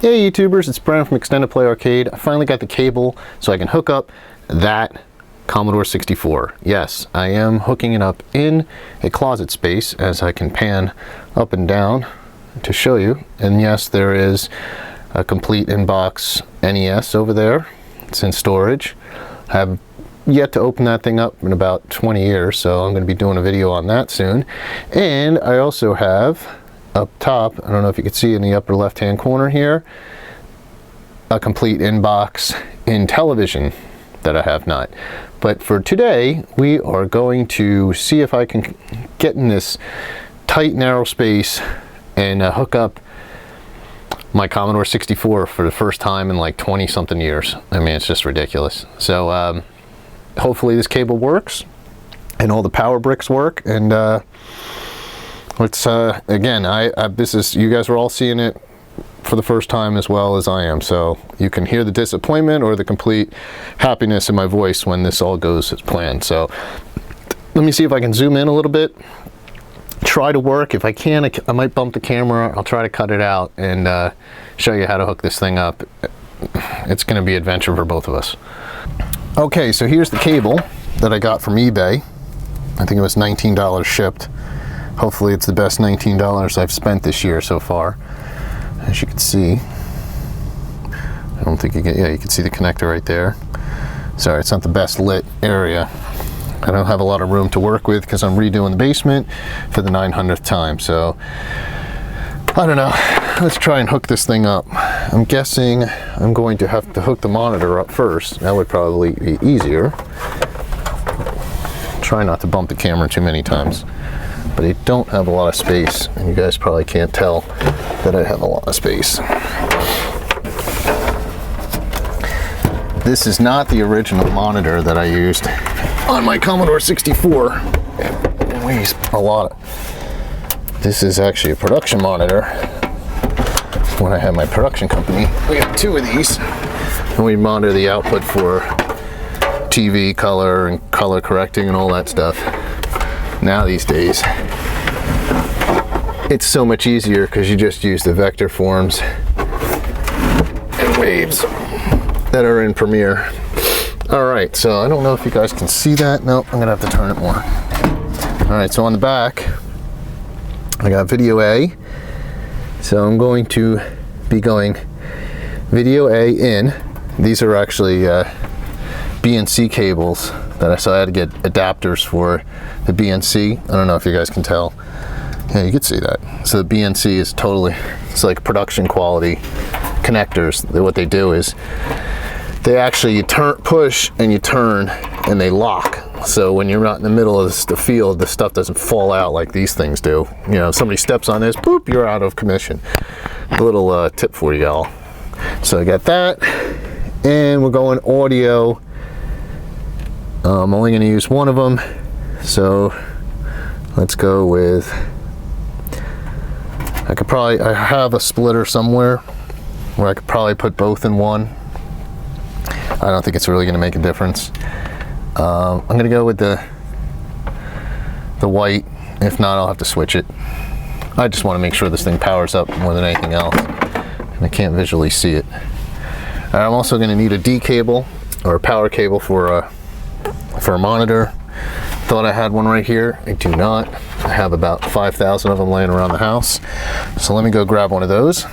Hey YouTubers, it's Brian from Extended Play Arcade. I finally got the cable so I can hook up that Commodore 64. Yes, I am hooking it up in a closet space as I can pan up and down to show you. And yes, there is a complete in-box NES over there. It's in storage. I have yet to open that thing up in about 20 years, so I'm going to be doing a video on that soon. And I also have up top, I don't know if you can see in the upper left hand corner here, a complete in-box in television that I have not. But for today we are going to see if I can get in this tight narrow space and hook up my Commodore 64 for the first time in like 20 something years. I mean, it's just ridiculous. So hopefully this cable works and all the power bricks work, and let's again, this is, you guys are all seeing it for the first time as well as I am, so you can hear the disappointment or the complete happiness in my voice when this all goes as planned. So let me see if I can zoom in a little bit, try to work. If I can, I might bump the camera. I'll try to cut it out and show you how to hook this thing up. It's going to be an adventure for both of us. Okay, so here's the cable that I got from eBay. I think it was $19 shipped. Hopefully it's the best $19 I've spent this year so far. As you can see, I don't think you get, yeah, you can see the connector right there. Sorry, it's not the best lit area. I don't have a lot of room to work with because I'm redoing the basement for the 900th time. So I don't know, let's try and hook this thing up. I'm guessing I'm going to have to hook the monitor up first. That would probably be easier. Try not to bump the camera too many times. But I don't have a lot of space, and you guys probably can't tell that I have a lot of space. This is not the original monitor that I used on my Commodore 64. It weighs a lot. This is actually a production monitor. When I had my production company, we have two of these, and we monitor the output for TV color and color correcting and all that stuff. Now these days it's so much easier because you just use the vector forms and waves that are in Premiere. Alright, so I don't know if you guys can see that. Nope, I'm gonna have to turn it more. Alright, so on the back I got video A, so I'm going to be going video A in. These are actually BNC cables so I had to get adapters for the BNC. I don't know if you guys can tell. Yeah, you can see that. So the BNC is totally, it's like production quality connectors. What they do is they actually, you push and you turn and they lock. So when you're not in the middle of the field, the stuff doesn't fall out like these things do. You know, if somebody steps on this, boop, you're out of commission. A little tip for y'all. So I got that, and we're going audio. I'm only going to use one of them, so let's go with, I have a splitter somewhere where I could probably put both in one. I don't think it's really going to make a difference. I'm going to go with the white. If not, I'll have to switch it. I just want to make sure this thing powers up more than anything else, and I can't visually see it. I'm also going to need a D cable or a power cable for a monitor. Thought I had one right here. I do not. I have about 5,000 of them laying around the house. So let me go grab one of those.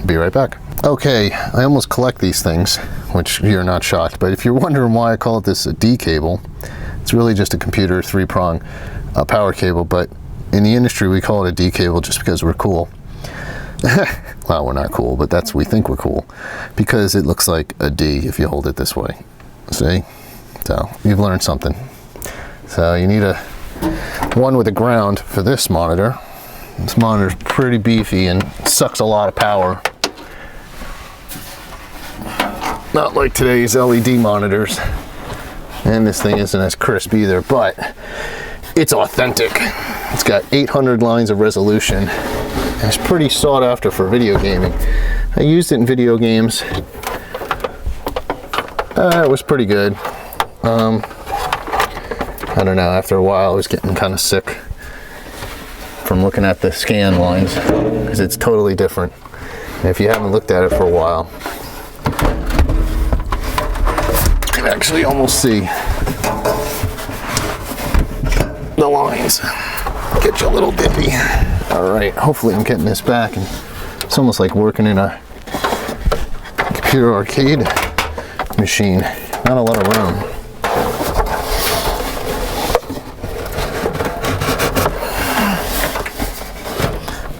Be right back. Okay, I almost collect these things, which you're not shocked, but if you're wondering why I call this a D cable, it's really just a computer 3-prong power cable, but in the industry we call it a D cable just because we're cool. Well, we're not cool, but we think we're cool because it looks like a D if you hold it this way. See? So you've learned something. So you need one with a ground for this monitor. This monitor's pretty beefy and sucks a lot of power. Not like today's LED monitors. And this thing isn't as crisp either, but it's authentic. It's got 800 lines of resolution. And it's pretty sought after for video gaming. I used it in video games. It was pretty good. I don't know, after a while I was getting kind of sick from looking at the scan lines because it's totally different. And if you haven't looked at it for a while, you can actually almost see the lines. Get you a little dippy. All right, hopefully I'm getting this back, and it's almost like working in a computer arcade machine. Not a lot of room.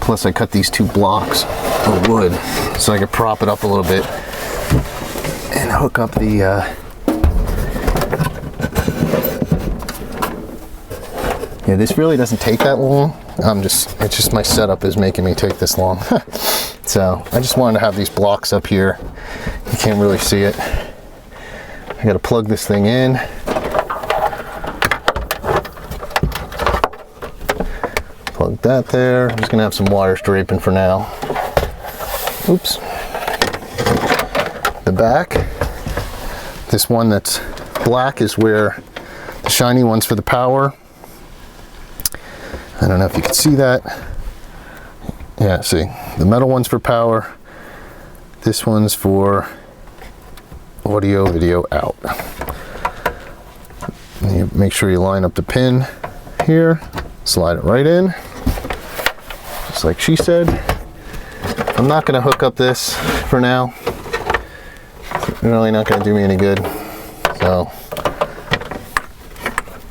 Plus I cut these 2 blocks of wood so I could prop it up a little bit and hook up the yeah, this really doesn't take that long. It's just my setup is making me take this long. So I just wanted to have these blocks up here. You can't really see it. I gotta plug this thing in. Plug that there. I'm just gonna have some wires draping for now. Oops. The back. This one that's black is where the shiny one's for the power. I don't know if you can see that. Yeah, see, the metal one's for power. This one's for audio, video out. And you make sure you line up the pin here, slide it right in, just like she said. I'm not gonna hook up this for now. It's really not gonna do me any good. So,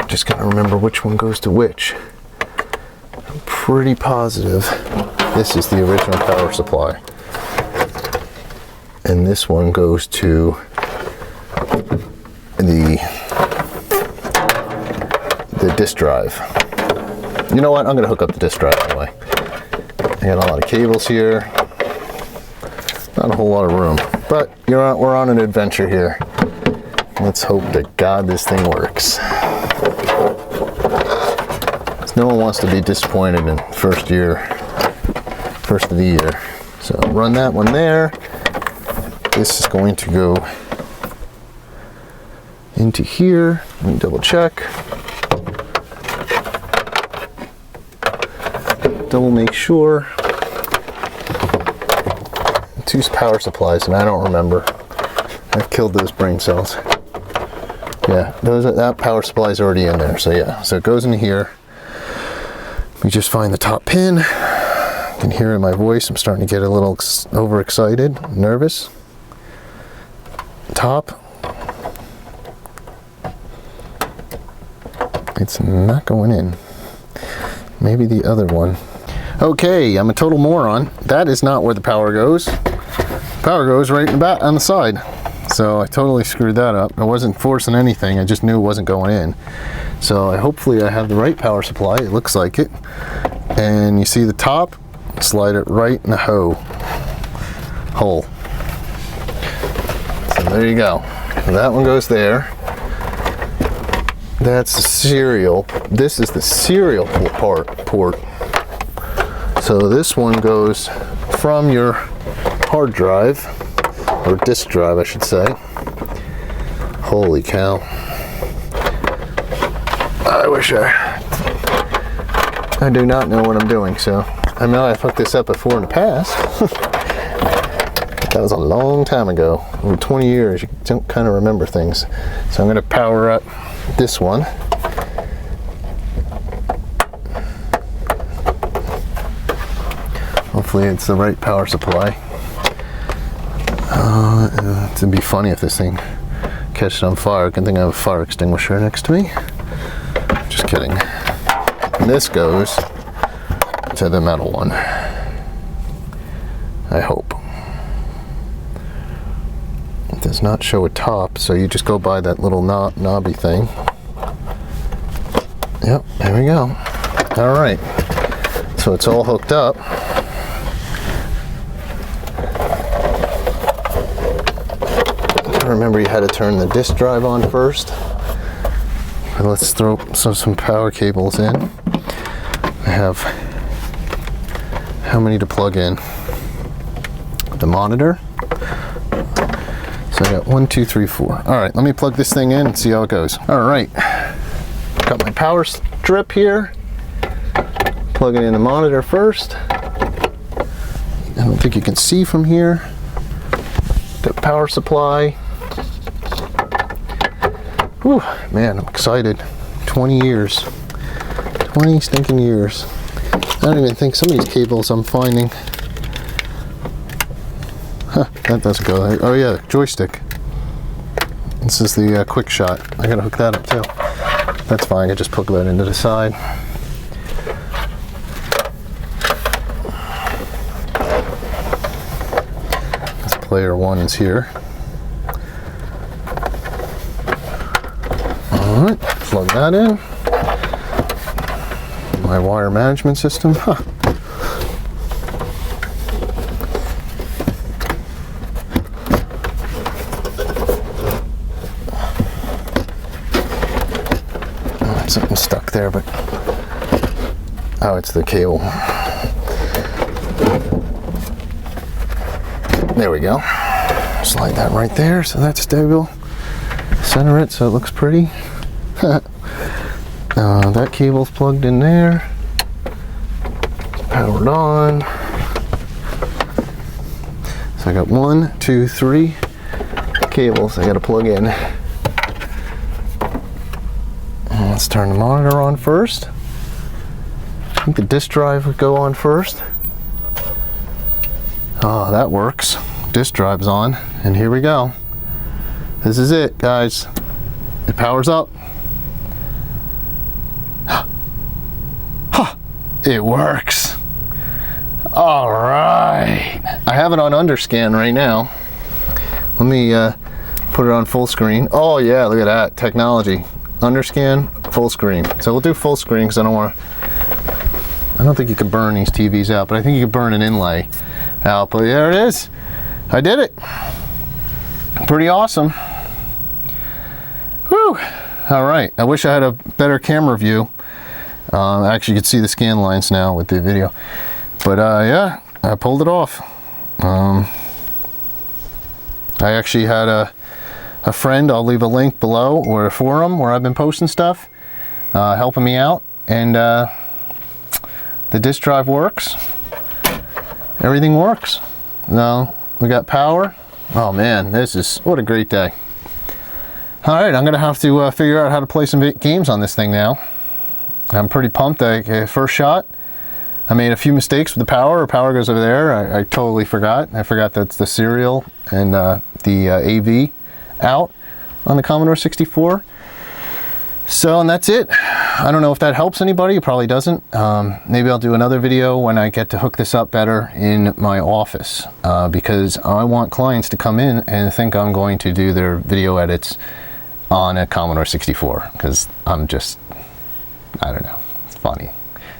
just gotta remember which one goes to which. I'm pretty positive this is the original power supply. And this one goes to the disk drive. You know what? I'm gonna hook up the disk drive anyway. I got a lot of cables here. Not a whole lot of room, but we're on an adventure here. Let's hope to God this thing works. No one wants to be disappointed in first of the year. So run that one there. This is going to go into here. Let me double check. Double make sure. 2 power supplies, and I don't remember. I've killed those brain cells. Yeah, that power supply is already in there. So yeah, so it goes into here. We just find the top pin. You can hear in my voice, I'm starting to get a little overexcited, nervous. Top. It's not going in. Maybe the other one. Okay, I'm a total moron. That is not where the power goes. Power goes right in the back on the side. So I totally screwed that up. I wasn't forcing anything, I just knew it wasn't going in. So hopefully I have the right power supply, it looks like it. And you see the top, slide it right in the hole. So there you go. That one goes there. That's the serial. This is the serial port. So this one goes from your hard drive, or disk drive I should say. Holy cow. I do not know what I'm doing, so I know I've hooked this up before in the past. That was a long time ago, over 20 years. You don't kind of remember things. So I'm going to power up this one. Hopefully it's the right power supply. It'd be funny if this thing catches on fire. Good thing I have a fire extinguisher next to me. Just kidding. And this goes to the metal one. I hope. It does not show a top, so you just go by that little knobby thing. Yep, there we go. All right, so it's all hooked up. Remember, you had to turn the disk drive on first. And let's throw some power cables in. I have how many to plug in? The monitor. So I got 1, 2, 3, 4. All right, let me plug this thing in and see how it goes. All right, got my power strip here. Plug it in the monitor first. I don't think you can see from here. The power supply. Whew, man, I'm excited. 20 years. 20 stinking years. I don't even think some of these cables I'm finding. Huh, that doesn't go there. Oh yeah, joystick. This is the quick shot. I gotta hook that up too. That's fine, I just plug that into the side. This player one is here. Alright, plug that in. My wire management system. Huh. Oh, something stuck there, but oh, it's the cable. There we go. Slide that right there so that's stable. Center it so it looks pretty. That cable's plugged in there. Powered on. So I got 1, 2, 3 cables I got to plug in. Let's turn the monitor on first. I think the disk drive would go on first. Oh, that works. Disk drive's on, and here we go. This is it, guys. It powers up. It works. All right. I have it on underscan right now. Let me put it on full screen. Oh yeah, look at that technology. Underscan, full screen. So we'll do full screen because I don't think you can burn these TVs out, but I think you can burn an inlay out. But there it is. I did it. Pretty awesome. Whew. All right. I wish I had a better camera view. Actually, you can see the scan lines now with the video. But yeah, I pulled it off. I actually had a friend, I'll leave a link below, or a forum where I've been posting stuff, helping me out. And the disk drive works. Everything works. Now, we got power. Oh man, what a great day. All right, I'm gonna have to figure out how to play some games on this thing now. I'm pretty pumped. First shot, I made a few mistakes with the power. Power goes over there. I totally forgot. I forgot that's the serial and the AV out on the Commodore 64. So, and that's it. I don't know if that helps anybody. It probably doesn't. Maybe I'll do another video when I get to hook this up better in my office because I want clients to come in and think I'm going to do their video edits on a Commodore 64 because I don't know, it's funny.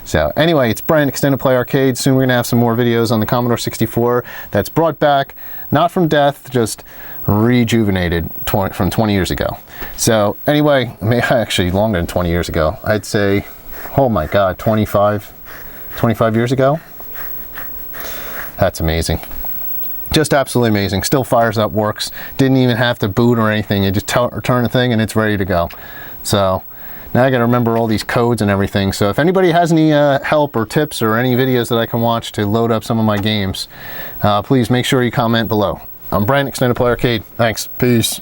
So anyway, it's Brian, Extended Play Arcade. Soon we're gonna have some more videos on the Commodore 64 that's brought back, not from death, just rejuvenated from 20 years ago. So anyway, actually longer than 20 years ago. I'd say, oh my God, 25 years ago. That's amazing. Just absolutely amazing. Still fires up, works. Didn't even have to boot or anything. You just turn the thing and it's ready to go. So now I got to remember all these codes and everything. So if anybody has any help or tips or any videos that I can watch to load up some of my games, please make sure you comment below. I'm Brian, Extended Play Arcade. Thanks. Peace.